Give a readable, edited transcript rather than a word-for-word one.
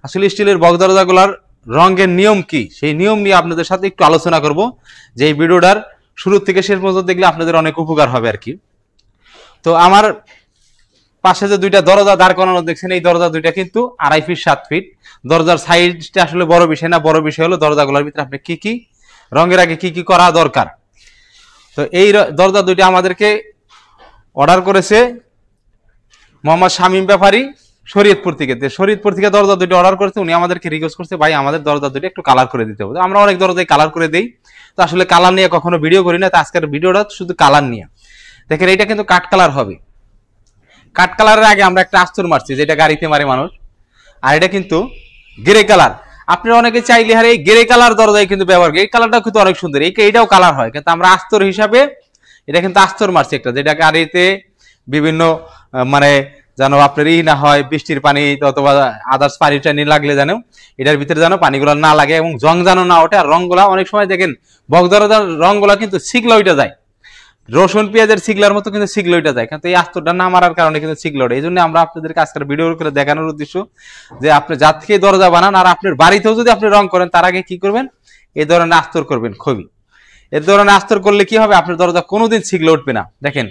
আসলে স্টিলের বক্স দরজাগুলোর রঙের নিয়ম কি সেই নিয়ম নিয়ে আপনাদের সাথে একটু আলোচনা করব, যে এই ভিডিওটার শুরু থেকে শেষ পর্যন্ত দেখলে আপনাদের অনেক উপকার হবে আর কি। তো আমার পাশে যে দুইটা দরজা দাঁড় করানো দেখছেন, এই দরজা দুইটা কিন্তু 2.5 ফিট 7 ফিট। দরজার সাইজটা আসলে বড় বিষয় না, বড় বিষয় হলো দরজাগুলোর ভিতরে আপনি কি কি রঙের আগে কি কি করা দরকার। তো এই দরজা দুইটা আমাদেরকে অর্ডার করেছে মোহাম্মদ শামীম ব্যাপারী শরীয়তপুর থেকে। শরীয়তপুর থেকে দরজা দুটো অর্ডার করেছে, উনি আমাদেরকে রিকোয়েস্ট করছে ভাই আমাদের দরজা দুটো একটু কালার করে দিতে হবে। আমরা অনেক দরজায় কালার করে দেই, তো আসলে কালার নিয়ে কখনো ভিডিও করি না, তো আজকের ভিডিওটা শুধু কালার নিয়ে। দেখেন এটা কিন্তু কাঠ কালার হবে। কাঠ কালারের আগে আমরা একটা আস্তর মারছি যেটা গাড়িতে মারে মানুষ, আর এটা কিন্তু গ্রে কালার। আপনারা অনেকে চাইলে হারে এই গ্রে কালার দরজায় কিন্তু ব্যবহার করি, এই কালারটাও কিন্তু অনেক সুন্দর, এইটাও কালার হয়, কিন্তু আমরা আস্তর হিসাবে এটা কিন্তু আস্তর মারছি একটা, যেটা গাড়িতে বিভিন্ন মানে যেন আপনার না হয় বৃষ্টির পানি অথবা আদার্স পানি টানি লাগলে যেন এটার ভিতরে যেন পানিগুলো না লাগে এবং জং যেন না ওঠে। আর রংগুলা অনেক সময় দেখেন বক্স দরজার রংগুলা কিন্তু শিগলা ওইটা যায়, রসুন পেঁয়াজের শিগলার মতো কিন্তু শিগলা ওইটা যায়, কিন্তু এই আস্তরটা না মারার কারণে কিন্তু শিগলা ওঠে। এই জন্য আমরা আপনাদেরকে আজকের ভিডিও করে দেখানোর উদ্দেশ্য যে আপনি যার থেকে দরজা বানান আর আপনার বাড়িতেও যদি আপনি রং করেন তার আগে কি করবেন, এই ধরনের আস্তর করবেন। খুবই এর ধরনের আস্তর করলে কি হবে, আপনার দরজা কোনোদিন শিগলা উঠবে না। দেখেন